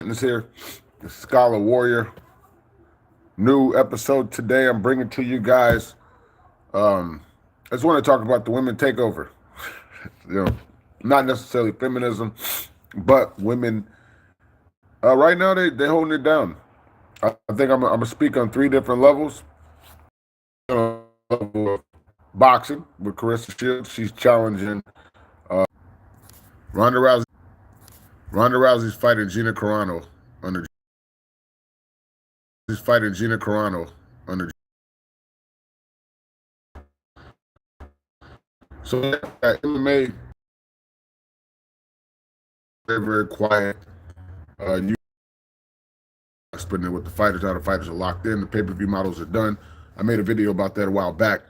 Fitness here, the Scholar Warrior. New episode today. I'm bringing to you guys. I just want to talk about the women takeover. you know, Not necessarily feminism, but women. Right now, they holding it down. I think I'm gonna speak on three different levels. Level of boxing with Clarissa Shields. She's challenging Ronda Rousey. Ronda Rousey's fighting Gina Carano under. She's fighting Gina Carano under. So at MMA, they're very quiet. You spending it with the fighters. Now the fighters are locked in. The pay-per-view models are done. I made a video about that a while back.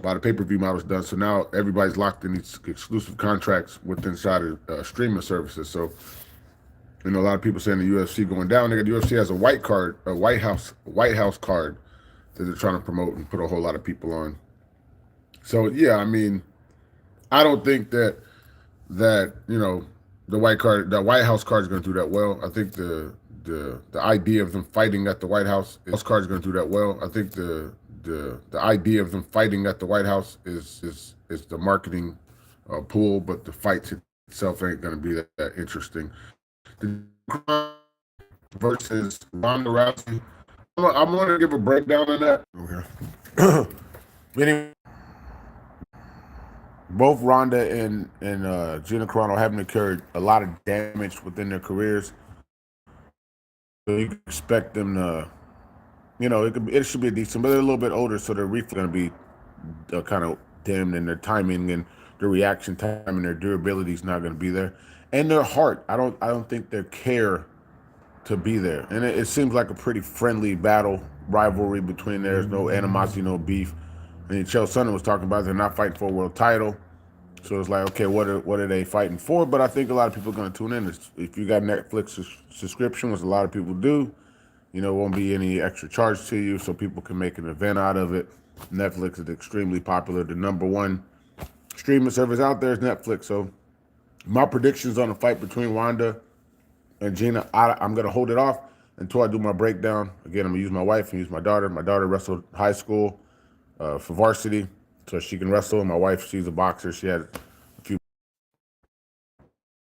About the pay-per-view models done. So now everybody's locked in these exclusive contracts with inside of streaming services. So a lot of people saying the UFC going down. The UFC has a white card, a White House card that they're trying to promote and put a whole lot of people on. So yeah, I mean, I don't think that the White House card is going to do that well. I think the idea of them fighting at the White House card is going to do that well. I think the idea of them fighting at the White House is the marketing pool, but the fights itself ain't going to be that interesting. The versus Ronda Rousey. I'm going to give a breakdown on that. Okay. Anyway, both Ronda and Gina Carano haven't incurred a lot of damage within their careers. So you can expect them to, it should be decent, but they're a little bit older, so their reflex is going to be kind of dimmed, and their timing and their reaction time and their durability is not going to be there. And their heart, I don't think they care to be there. And it seems like a pretty friendly battle rivalry between there. There's no animosity, no beef. And Chael Sonnen was talking about they're not fighting for a world title. So it's like, okay, what are they fighting for? But I think a lot of people are going to tune in. If you got Netflix subscription, which a lot of people do, it won't be any extra charge to you, so people can make an event out of it. Netflix is extremely popular. The number one streaming service out there is Netflix. So my predictions on the fight between Ronda and Gina, I'm going to hold it off until I do my breakdown. Again, I'm going to use my wife and use my daughter. My daughter wrestled high school for varsity, so she can wrestle. My wife, she's a boxer. She had a few.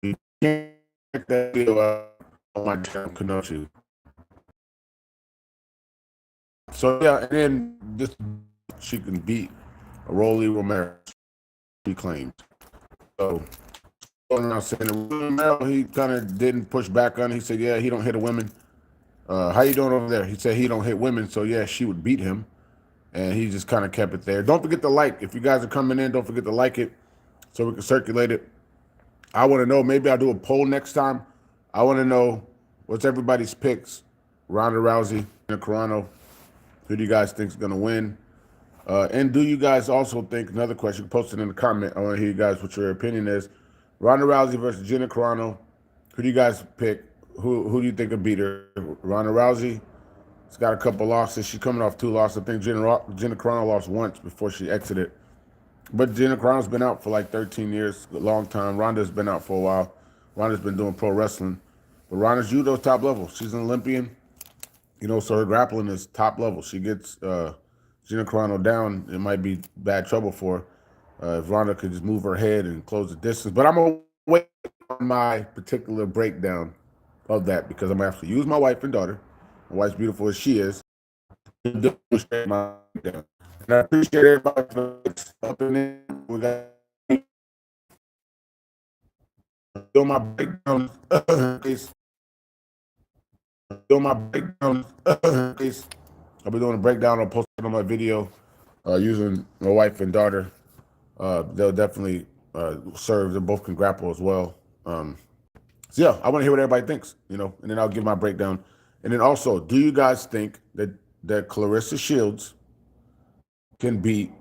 You can't check that video on my channel, Kenochi. So yeah, and then this she can beat Rolly Romero. He claimed. So now saying Romero, he kind of didn't push back on it. He said, yeah, he don't hit a women. How you doing over there? He said he don't hit women, so yeah, she would beat him. And he just kind of kept it there. Don't forget to like. If you guys are coming in, don't forget to like it so we can circulate it. I want to know, maybe I'll do a poll next time. I want to know what's everybody's picks. Ronda Rousey and Carano. Who do you guys think is going to win? And do you guys also think, another question, post it in the comment. I want to hear you guys what your opinion is. Ronda Rousey versus Gina Carano. Who do you guys pick? Who do you think will beat her? Ronda Rousey? She's got a couple losses. She's coming off 2 losses. I think Gina Carano lost once before she exited. But Gina Carano's been out for like 13 years, a long time. Ronda's been out for a while. Ronda's been doing pro wrestling. But Ronda's judo's top level. She's an Olympian. So her grappling is top level. She gets Gina Carano down, it might be bad trouble for her. If Ronda could just move her head and close the distance. But I'm going to wait on my particular breakdown of that because I'm going to have to use my wife and daughter. My wife's beautiful as she is. And I appreciate everybody for stepping in. We got doing my breakdown. Doing my breakdown. I'll be doing a breakdown. I'll post it on my video using my wife and daughter. They'll definitely serve. They both can grapple as well. So yeah, I want to hear what everybody thinks, and then I'll give my breakdown. And then also, do you guys think that Clarissa Shields can beat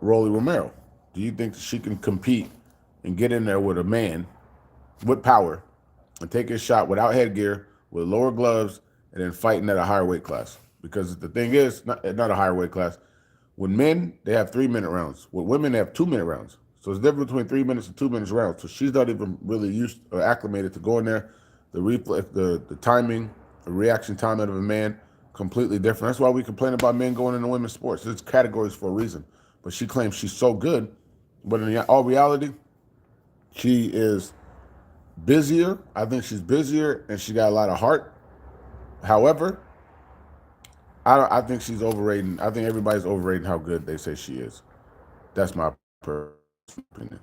Rolly Romero? Do you think she can compete and get in there with a man with power and take his shot without headgear, with lower gloves, and then fighting at a higher weight class? Because the thing is, not a higher weight class. With men, they have 3-minute rounds. With women, they have 2-minute rounds. So it's different between 3 minutes and 2 minutes rounds. So she's not even really used or acclimated to going there, the replay, the timing, the reaction time out of a man, completely different. That's why we complain about men going into women's sports. There's categories for a reason. But she claims she's so good, but in all reality, she is busier. I think she's busier, and she got a lot of heart. However, I think she's overrating. I think everybody's overrating how good they say she is. That's my personal opinion.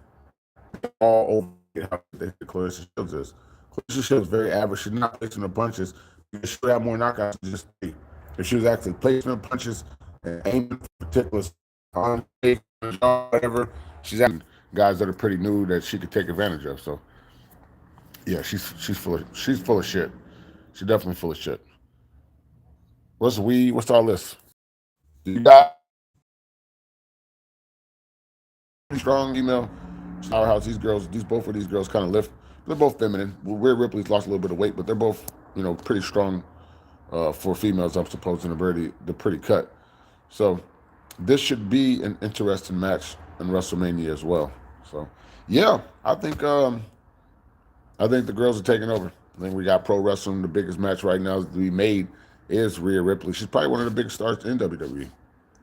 All over how they say Clarissa Shields is. Clarissa Shields is very average. She's not placing her punches. She should have more knockouts. Just if she was actually placing her punches and aiming for particular on whatever, she's asking guys that are pretty new that she could take advantage of. So yeah, she's full of shit. She's definitely full of shit. What's our list? You got strong email powerhouse. Both of these girls kind of lift. They're both feminine. Rhea Ripley's lost a little bit of weight, but they're both pretty strong for females. I'm supposed to they're pretty cut. So this should be an interesting match in WrestleMania as well. So yeah, I think the girls are taking over. I think we got pro wrestling. The biggest match right now to be made is Rhea Ripley. She's probably one of the biggest stars in WWE.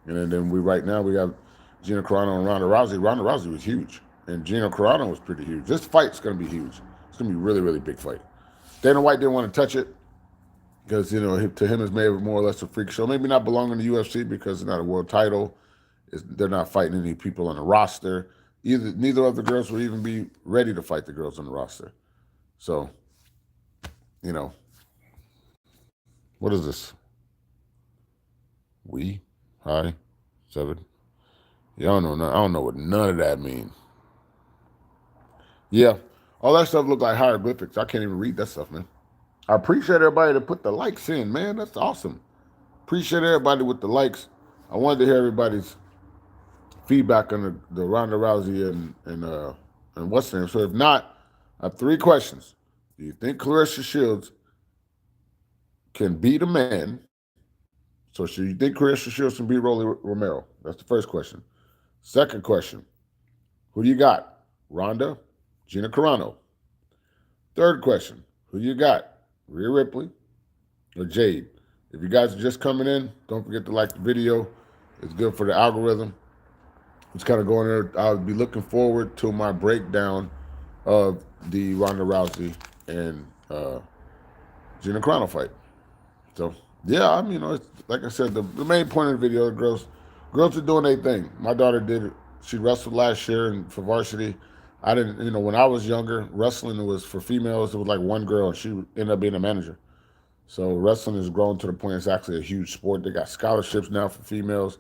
And then we got Gina Carano and Ronda Rousey. Ronda Rousey was huge, and Gina Carano was pretty huge. This fight's going to be huge. It's going to be a really, really big fight. Dana White didn't want to touch it because, to him it's made more or less a freak show. Maybe not belonging to UFC because it's not a world title. They're not fighting any people on the roster. Neither of the girls will even be ready to fight the girls on the roster. So, what is this? Hi, 7. Yeah, I don't know what none of that means. Yeah, all that stuff look like hieroglyphics. I can't even read that stuff, man. I appreciate everybody that put the likes in, man. That's awesome. Appreciate everybody with the likes. I wanted to hear everybody's feedback on the Ronda Rousey and what's her name. So if not, I have 3 questions. Do you think Clarissa Shields can beat a man? So you think Clarissa Shields can beat Rolly Romero? That's the first question. Second question, who do you got? Ronda, Gina Carano. Third question, who you got? Rhea Ripley or Jade? If you guys are just coming in, don't forget to like the video. It's good for the algorithm. It's kind of going there. I'll be looking forward to my breakdown of the Ronda Rousey and Gina Carano fight. So, yeah, it's, like I said, the main point of the video, girls are doing their thing. My daughter did it. She wrestled last year for varsity. I didn't, when I was younger, wrestling was for females. It was like one girl, and she ended up being a manager. So wrestling has grown to the point it's actually a huge sport. They got scholarships now for females.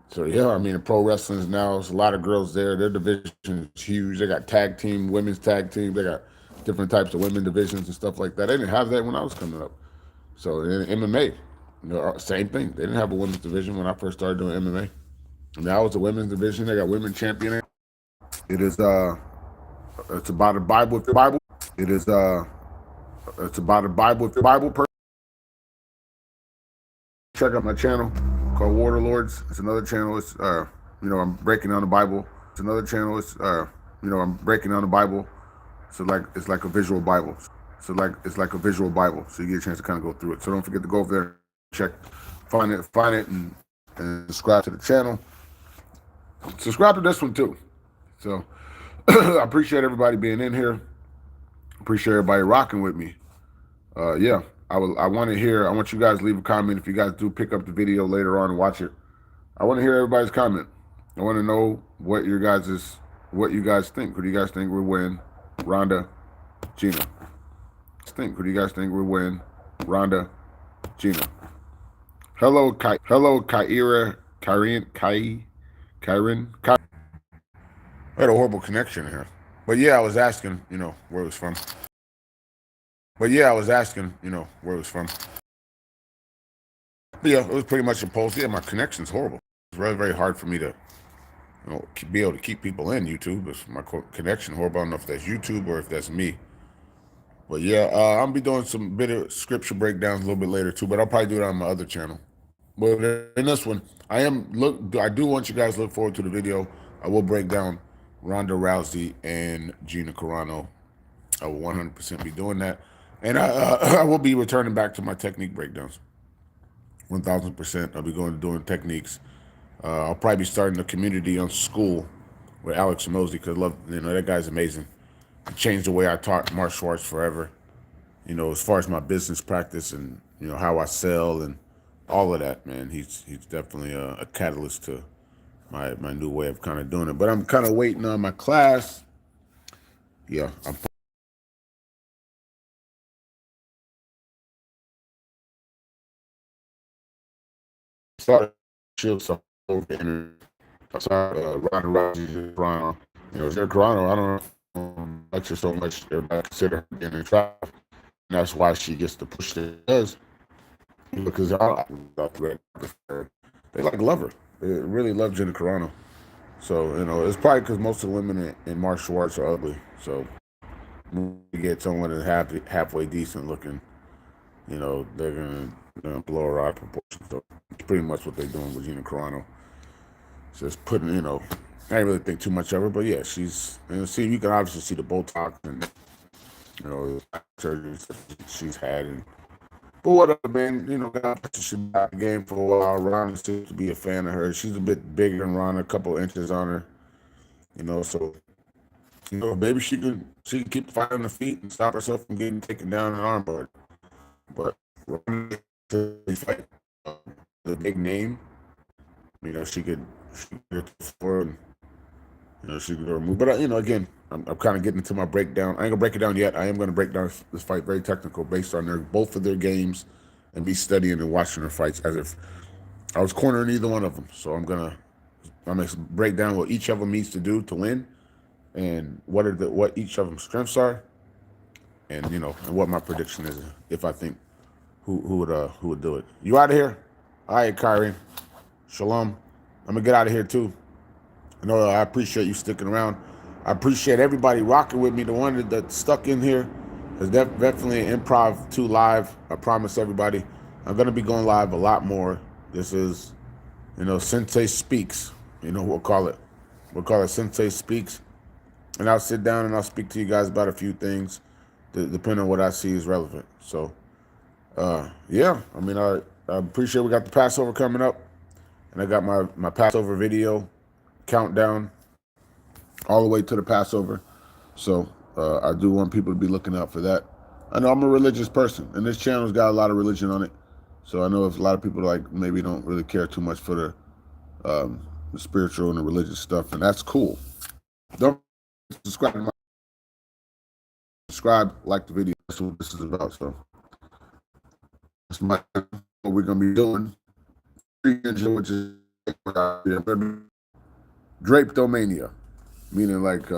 So yeah, pro wrestling is now, there's a lot of girls there. Their division is huge. They got tag team, women's tag team. They got different types of women divisions and stuff like that. They didn't have that when I was coming up. So in MMA, same thing. They didn't have a women's division when I first started doing MMA. Now it's a women's division. They got women champion. It is it's about a Bible. It is it's about a Bible. Check out my channel called Waterlords. It's another channel. It's I'm breaking down the Bible. It's another channel. It's I'm breaking down the Bible. So it's like a visual Bible. So it's like a visual Bible. So you get a chance to kind of go through it. So don't forget to go over there, check, find it, and subscribe to the channel. Subscribe to this one too. So I appreciate everybody being in here. Appreciate everybody rocking with me. Yeah, I want you guys to leave a comment if you guys do pick up the video later on and watch it. I want to hear everybody's comment. I want to know what you guys think. Who do you guys think will win? Ronda, Gina. Who do you guys think will win? Ronda, Gina. Hello, Kyra, Kyron. I had a horrible connection here. But yeah, I was asking, where it was from. But yeah, it was pretty much imposed. Yeah, my connection's horrible. It's very, very hard for me to, be able to keep people in YouTube. It's my connection horrible. I don't know if that's YouTube or if that's me. But yeah, I'm gonna be doing some bit of scripture breakdowns a little bit later too. But I'll probably do it on my other channel. But in this one, I do want you guys to look forward to the video. I will break down Ronda Rousey and Gina Carano. I will 100% be doing that. And I will be returning back to my technique breakdowns. 1000%. I'll be going to doing techniques. I'll probably be starting a community on school with Alex Mosley because love, that guy's amazing. He changed the way I taught martial arts forever. As far as my business practice and how I sell and all of that, man. He's definitely a catalyst to my new way of kind of doing it. But I'm kind of waiting on my class. Yeah, I'm started Shields over I saw Ronda Rousey in Toronto. Gina Carano, I don't like her so much. Everybody consider her being in traffic. And that's why she gets the push that she does. Because they like love her. They really love Gina Carano. So, it's probably because most of the women in martial arts are ugly. So, when you get someone that's halfway decent looking, they're gonna blow her out of proportion. So, it's pretty much what they're doing with Gina Carano. Just putting, I didn't really think too much of her, but yeah, she's, you can obviously see the Botox and, the surgeries that she's had. But whatever, man, God, she's been out of the game for a while. Ron seems to be a fan of her. She's a bit bigger than Ron, a couple inches on her, so, maybe she can keep the fight on the feet and stop herself from getting taken down in an armbar. But Ron to fight the big name, she could get forward and she could remove. But again, I'm kind of getting into my breakdown. I ain't gonna break it down yet. I am gonna break down this fight very technical based on both of their games, and be studying and watching their fights as if I was cornering either one of them. So I'm gonna break down what each of them needs to do to win, and what each of them strengths are, and and what my prediction is if I think who would do it. You out of here? All right, Kyrie. Shalom. I'm gonna get out of here too. I appreciate you sticking around. I appreciate everybody rocking with me. The one that stuck in here is definitely an Improv 2 live. I promise everybody. I'm going to be going live a lot more. This is, Sensei Speaks. We'll call it. We'll call it Sensei Speaks. And I'll sit down and I'll speak to you guys about a few things, depending on what I see is relevant. So, yeah. I appreciate we got the Passover coming up. And I got my Passover video countdown all the way to the Passover. So I do want people to be looking out for that. I know I'm a religious person, and this channel's got a lot of religion on it. So I know if a lot of people maybe don't really care too much for the spiritual and the religious stuff, and that's cool. Don't subscribe, like the video. That's what this is about. So that's what we're gonna be doing. Which is drapetomania, meaning with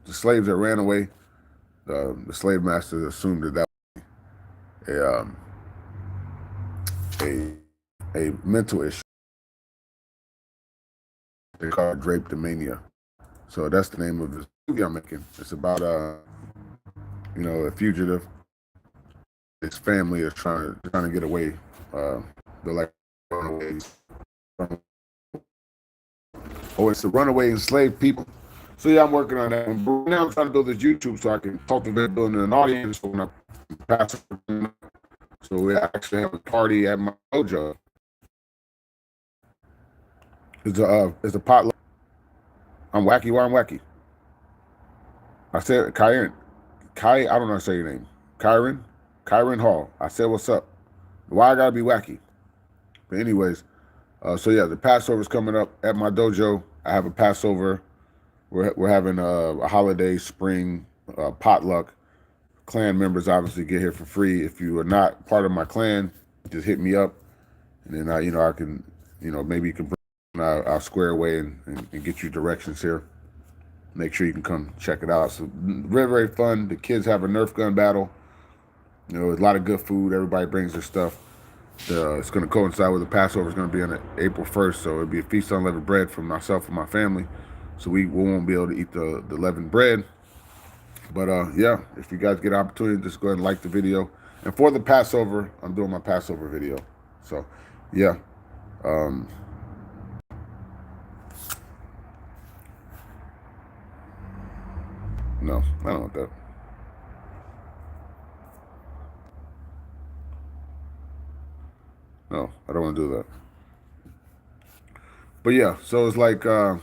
the slaves that ran away. The slave masters assumed that was a mental issue. They call it drapetomania. So that's the name of this movie I'm making. It's about a fugitive. His family is trying to get away. They're like runaways. Oh, it's the runaway enslaved people. So yeah, I'm working on that. But now I'm trying to build this YouTube so I can cultivate building an audience when I pass. So we actually have a party at my dojo. It's a potluck. I'm wacky. Why I'm wacky? I said Kyron. I don't know how to say your name. Kyron Hall. I said what's up. Why I gotta be wacky? But anyways, so yeah, the Passover's coming up at my dojo. I have a Passover. We're having a holiday spring potluck. Clan members obviously get here for free. If you are not part of my clan, just hit me up, and then I can, maybe you can bring I'll square away and get you directions here. Make sure you can come check it out. So very, very fun. The kids have a Nerf gun battle. A lot of good food. Everybody brings their stuff. It's going to coincide with the Passover. It's going to be on April 1st, so it'll be a feast on unleavened bread for myself and my family. So we won't be able to eat the leavened bread. But yeah, if you guys get an opportunity, just go ahead and like the video. And for the Passover, I'm doing my Passover video. So yeah. No, I don't want that. No, I don't want to do that. But yeah, so it's like, so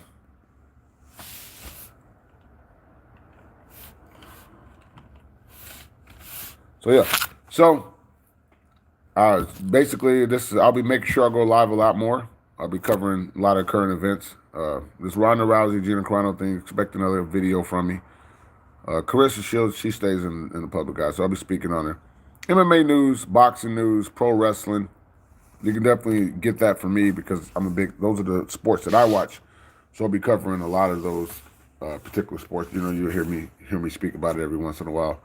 yeah. So basically, I'll be making sure I go live a lot more. I'll be covering a lot of current events. This Ronda Rousey, Gina Carano thing, expect another video from me. Clarissa Shields, she stays in the public eye, so I'll be speaking on her. MMA news, boxing news, pro wrestling. You can definitely get that from me because those are the sports that I watch. So I'll be covering a lot of those particular sports. You'll hear me speak about it every once in a while.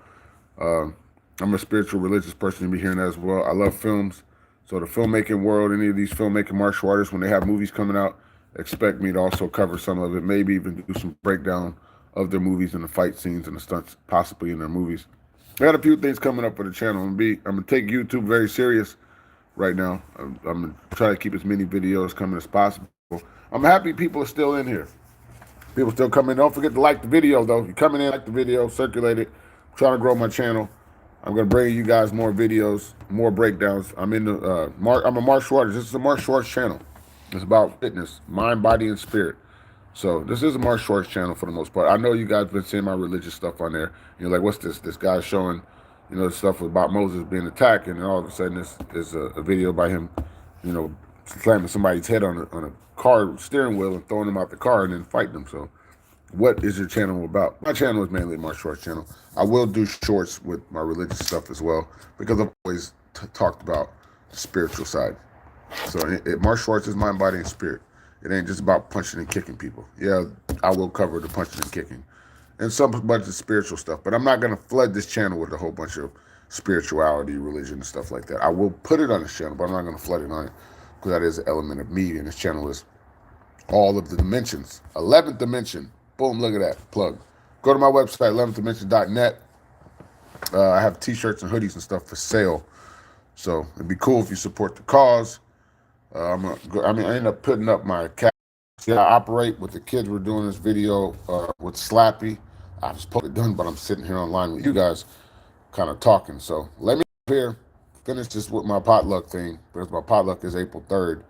I'm a spiritual, religious person. You'll be hearing that as well. I love films. So the filmmaking world, any of these filmmaking martial artists, when they have movies coming out, expect me to also cover some of it. Maybe even do some breakdown of their movies and the fight scenes and the stunts, possibly in their movies. I got a few things coming up for the channel. I'm gonna take YouTube very serious right now. I'm gonna try to keep as many videos coming as possible. I'm happy people are still in here. People still come in. Don't forget to like the video, though. If you're coming in, like the video, circulate it. I'm trying to grow my channel. I'm going to bring you guys more videos, more breakdowns. I'm a martial artist. This is a martial arts channel. It's about fitness, mind, body, and spirit. So this is a martial arts channel for the most part. I know you guys have been seeing my religious stuff on there. You're like, what's this? This guy's showing, the stuff about Moses being attacked, and then all of a sudden this is a video by him, slamming somebody's head on a car steering wheel and throwing them out the car and then fighting them. So what is your channel about? My channel is mainly a martial arts channel. I will do shorts with my religious stuff as well because I've always talked about the spiritual side. So martial arts is mind, body, and spirit. It ain't just about punching and kicking people. Yeah, I will cover the punching and kicking and some bunch of spiritual stuff, but I'm not going to flood this channel with a whole bunch of spirituality, religion, and stuff like that. I will put it on this channel, but I'm not going to flood it on it because that is an element of me, and this channel is all of the dimensions. 11th dimension. Boom, look at that. Plug. Go to my website, 11thdimension.net. I have t-shirts and hoodies and stuff for sale. So it'd be cool if you support the cause. I ended up putting up my cat. See how I operate with the kids. We're doing this video with Slappy. I was supposed to be done, but I'm sitting here online with you guys kind of talking. So let me here finish this with my potluck thing because my potluck is April 3rd.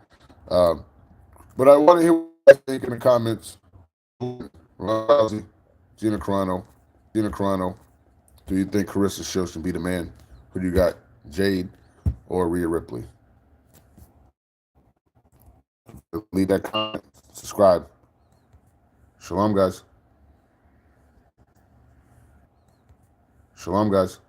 But I want to hear what you guys think in the comments. Ronda Rousey, Gina Carano. Do you think Clarissa Shields can be the man? Who do you got, Jade or Rhea Ripley? Leave that comment. Subscribe. Shalom, guys. Shalom, guys.